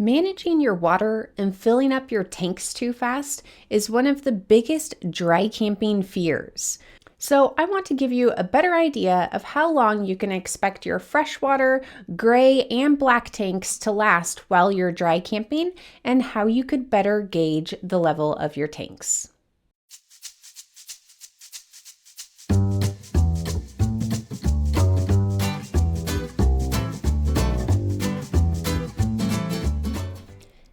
Managing your water and filling up your tanks too fast is one of the biggest dry camping fears. So, I want to give you a better idea of how long you can expect your freshwater, gray, and black tanks to last while you're dry camping and how you could better gauge the level of your tanks.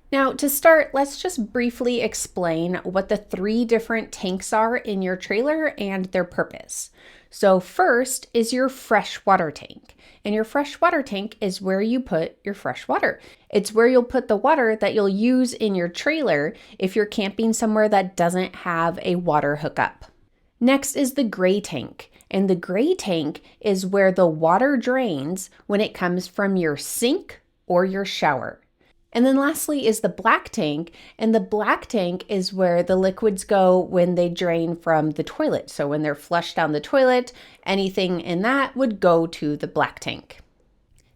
Now, to start, let's just briefly explain what the three different tanks are in your trailer and their purpose. So first is your freshwater tank. And your freshwater tank is where you put your fresh water. It's where you'll put the water that you'll use in your trailer if you're camping somewhere that doesn't have a water hookup. Next is the gray tank. And the gray tank is where the water drains when it comes from your sink or your shower. And then lastly is the black tank, and the black tank is where the liquids go when they drain from the toilet. So when they're flushed down the toilet, anything in that would go to the black tank.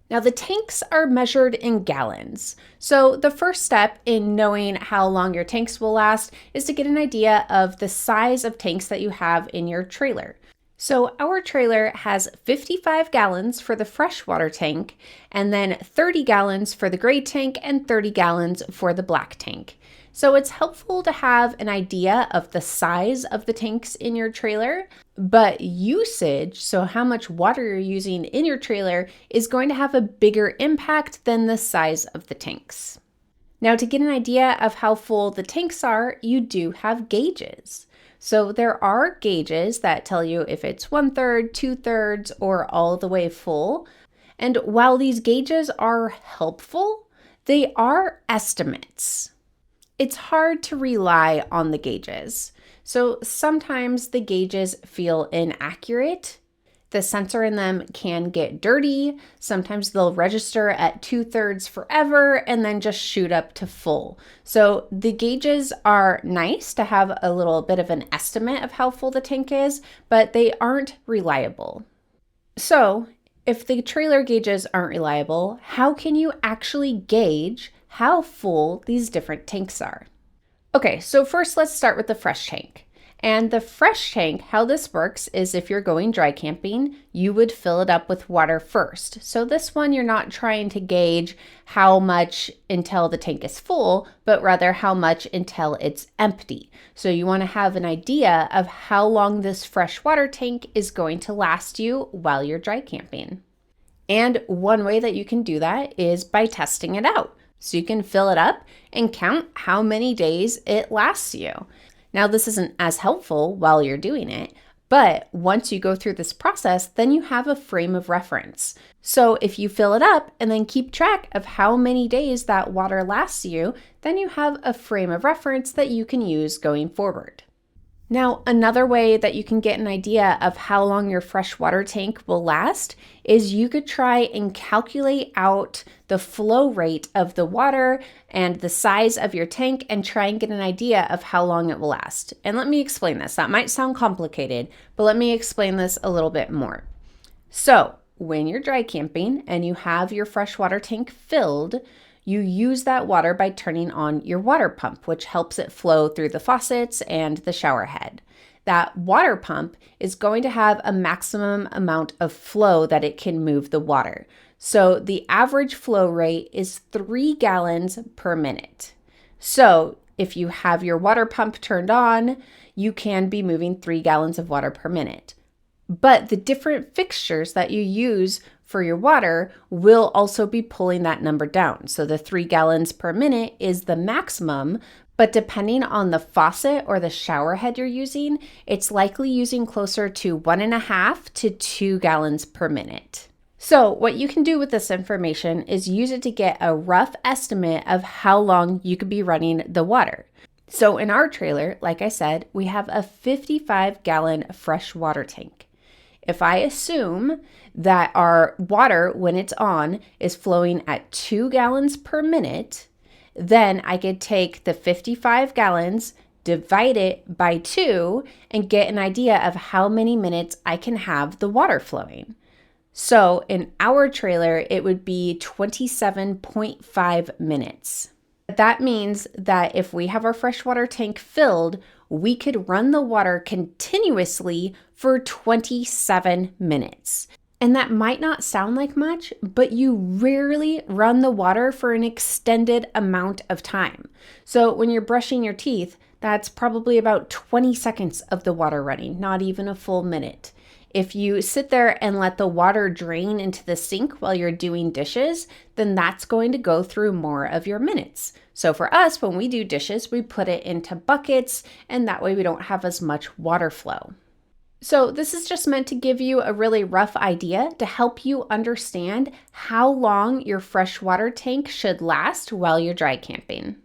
Now the tanks are measured in gallons. So the first step in knowing how long your tanks will last is to get an idea of the size of tanks that you have in your trailer. So our trailer has 55 gallons for the freshwater tank, and then 30 gallons for the gray tank and 30 gallons for the black tank. So it's helpful to have an idea of the size of the tanks in your trailer, but usage, so how much water you're using in your trailer, is going to have a bigger impact than the size of the tanks. Now, to get an idea of how full the tanks are, you do have gauges. So there are gauges that tell you if it's 1/3, 2/3, or all the way full. And while these gauges are helpful, they are estimates. It's hard to rely on the gauges. So sometimes the gauges feel inaccurate. The sensor in them can get dirty. Sometimes they'll register at 2/3 forever and then just shoot up to full. So the gauges are nice to have a little bit of an estimate of how full the tank is, but they aren't reliable. So if the trailer gauges aren't reliable, how can you actually gauge how full these different tanks are? Okay, so first let's start with the fresh tank. And the fresh tank, how this works is if you're going dry camping, you would fill it up with water first. So this one, you're not trying to gauge how much until the tank is full, but rather how much until it's empty. So you want to have an idea of how long this fresh water tank is going to last you while you're dry camping. And one way that you can do that is by testing it out. So you can fill it up and count how many days it lasts you. Now, this isn't as helpful while you're doing it, but once you go through this process, then you have a frame of reference. So if you fill it up and then keep track of how many days that water lasts you, then you have a frame of reference that you can use going forward. Now, another way that you can get an idea of how long your freshwater tank will last is you could try and calculate out the flow rate of the water and the size of your tank and try and get an idea of how long it will last. And let me explain this. That might sound complicated, but let me explain this a little bit more. So, when you're dry camping and you have your freshwater tank filled, you use that water by turning on your water pump, which helps it flow through the faucets and the shower head. That water pump is going to have a maximum amount of flow that it can move the water. So the average flow rate is 3 gallons per minute. So if you have your water pump turned on, you can be moving 3 gallons of water per minute. But the different fixtures that you use for your water will also be pulling that number down. So the 3 gallons per minute is the maximum, but depending on the faucet or the shower head you're using, it's likely using closer to 1.5 to 2 gallons per minute. So what you can do with this information is use it to get a rough estimate of how long you could be running the water. So in our trailer, like I said, we have a 55-gallon fresh water tank. If I assume that our water, when it's on, is flowing at 2 gallons per minute, then I could take the 55 gallons, divide it by 2, and get an idea of how many minutes I can have the water flowing. So in our trailer, it would be 27.5 minutes. That means that if we have our freshwater tank filled, we could run the water continuously for 27 minutes. And that might not sound like much, but you rarely run the water for an extended amount of time. So when you're brushing your teeth, that's probably about 20 seconds of the water running, not even a full minute. If you sit there and let the water drain into the sink while you're doing dishes, then that's going to go through more of your minutes. So for us, when we do dishes, we put it into buckets, and that way we don't have as much water flow. So this is just meant to give you a really rough idea to help you understand how long your freshwater tank should last while you're dry camping.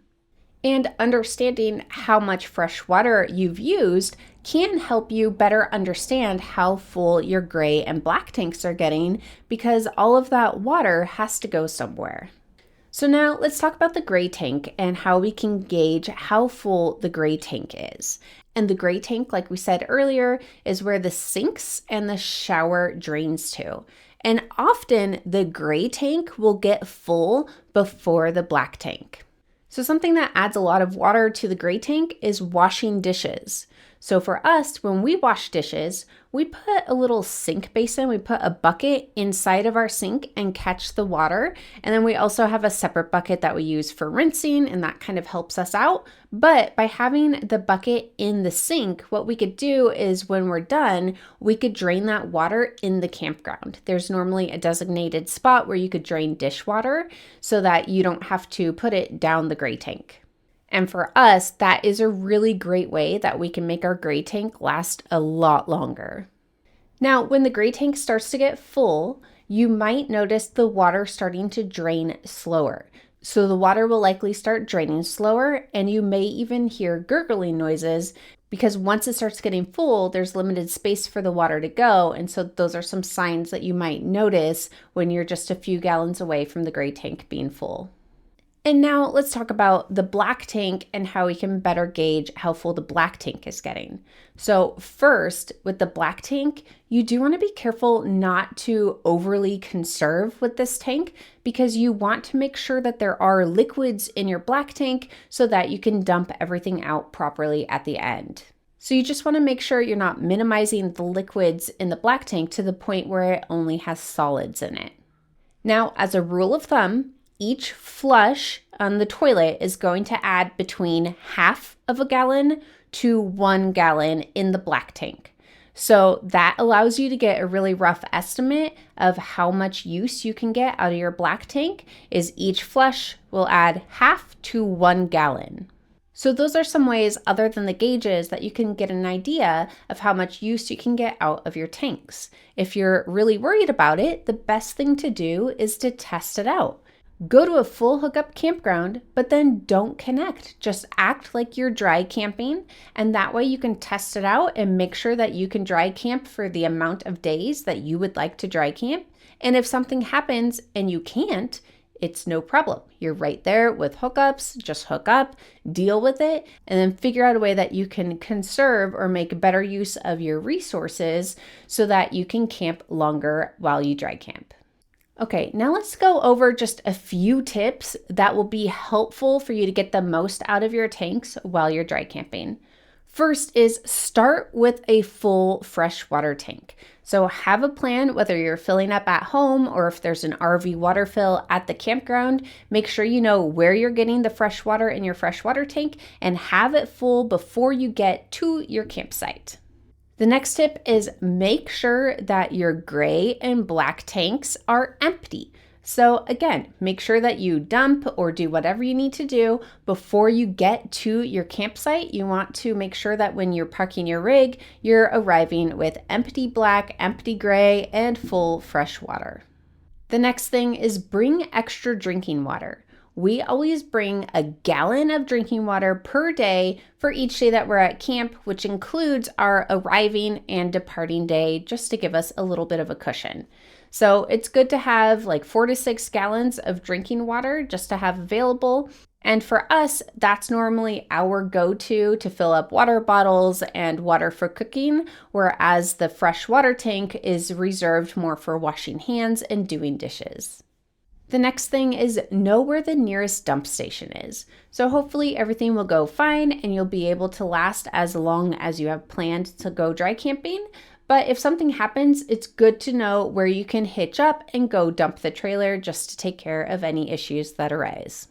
And understanding how much fresh water you've used can help you better understand how full your gray and black tanks are getting, because all of that water has to go somewhere. So now let's talk about the gray tank and how we can gauge how full the gray tank is. And the gray tank, like we said earlier, is where the sinks and the shower drains to. And often the gray tank will get full before the black tank. So something that adds a lot of water to the gray tank is washing dishes. So for us, when we wash dishes, we put a little sink basin, we put a bucket inside of our sink and catch the water. And then we also have a separate bucket that we use for rinsing, and that kind of helps us out. But by having the bucket in the sink, what we could do is when we're done, we could drain that water in the campground. There's normally a designated spot where you could drain dishwater so that you don't have to put it down the gray tank. And for us, that is a really great way that we can make our gray tank last a lot longer. Now, when the gray tank starts to get full, you might notice the water starting to drain slower. So the water will likely start draining slower, and you may even hear gurgling noises, because once it starts getting full, there's limited space for the water to go. And so those are some signs that you might notice when you're just a few gallons away from the gray tank being full. And now let's talk about the black tank and how we can better gauge how full the black tank is getting. So first, with the black tank, you do want to be careful not to overly conserve with this tank, because you want to make sure that there are liquids in your black tank so that you can dump everything out properly at the end. So you just want to make sure you're not minimizing the liquids in the black tank to the point where it only has solids in it. Now, as a rule of thumb, each flush on the toilet is going to add between half of a gallon to 1 gallon in the black tank. So that allows you to get a really rough estimate of how much use you can get out of your black tank. Is each flush will add half to 1 gallon. So those are some ways other than the gauges that you can get an idea of how much use you can get out of your tanks. If you're really worried about it, the best thing to do is to test it out. Go to a full hookup campground, but then don't connect. Just act like you're dry camping, and that way you can test it out and make sure that you can dry camp for the amount of days that you would like to dry camp. And if something happens and you can't, it's no problem. You're right there with hookups. Just hook up, deal with it, and then figure out a way that you can conserve or make better use of your resources so that you can camp longer while you dry camp. Okay, now let's go over just a few tips that will be helpful for you to get the most out of your tanks while you're dry camping. First is start with a full freshwater tank. So have a plan, whether you're filling up at home or if there's an RV water fill at the campground. Make sure you know where you're getting the fresh water in your freshwater tank and have it full before you get to your campsite. The next tip is make sure that your gray and black tanks are empty. So again, make sure that you dump or do whatever you need to do before you get to your campsite. You want to make sure that when you're parking your rig, you're arriving with empty black, empty gray, and full fresh water. The next thing is bring extra drinking water. We always bring a gallon of drinking water per day for each day that we're at camp, which includes our arriving and departing day, just to give us a little bit of a cushion. So it's good to have like 4 to 6 gallons of drinking water just to have available. And for us, that's normally our go-to to fill up water bottles and water for cooking, whereas the fresh water tank is reserved more for washing hands and doing dishes. The next thing is know where the nearest dump station is. So hopefully everything will go fine and you'll be able to last as long as you have planned to go dry camping. But if something happens, it's good to know where you can hitch up and go dump the trailer just to take care of any issues that arise.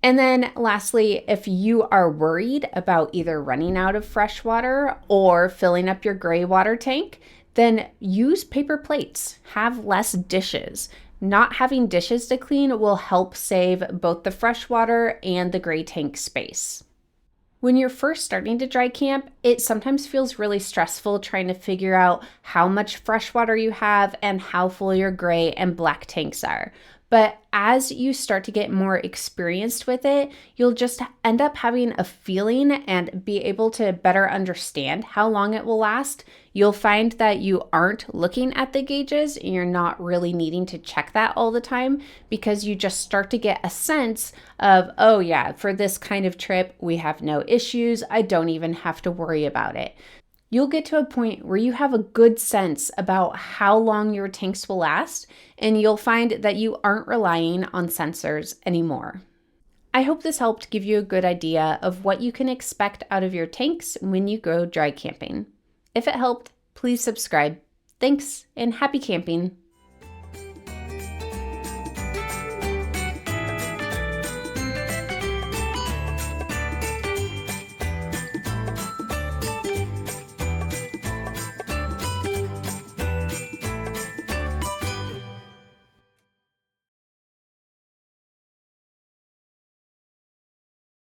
And then lastly, if you are worried about either running out of fresh water or filling up your gray water tank, then use paper plates. Have less dishes. Not having dishes to clean will help save both the fresh water and the gray tank space. When you're first starting to dry camp, it sometimes feels really stressful trying to figure out how much fresh water you have and how full your gray and black tanks are. But as you start to get more experienced with it, you'll just end up having a feeling and be able to better understand how long it will last. You'll find that you aren't looking at the gauges and you're not really needing to check that all the time because you just start to get a sense of, oh yeah, for this kind of trip, we have no issues. I don't even have to worry about it. You'll get to a point where you have a good sense about how long your tanks will last, and you'll find that you aren't relying on sensors anymore. I hope this helped give you a good idea of what you can expect out of your tanks when you go dry camping. If it helped, please subscribe. Thanks, and happy camping!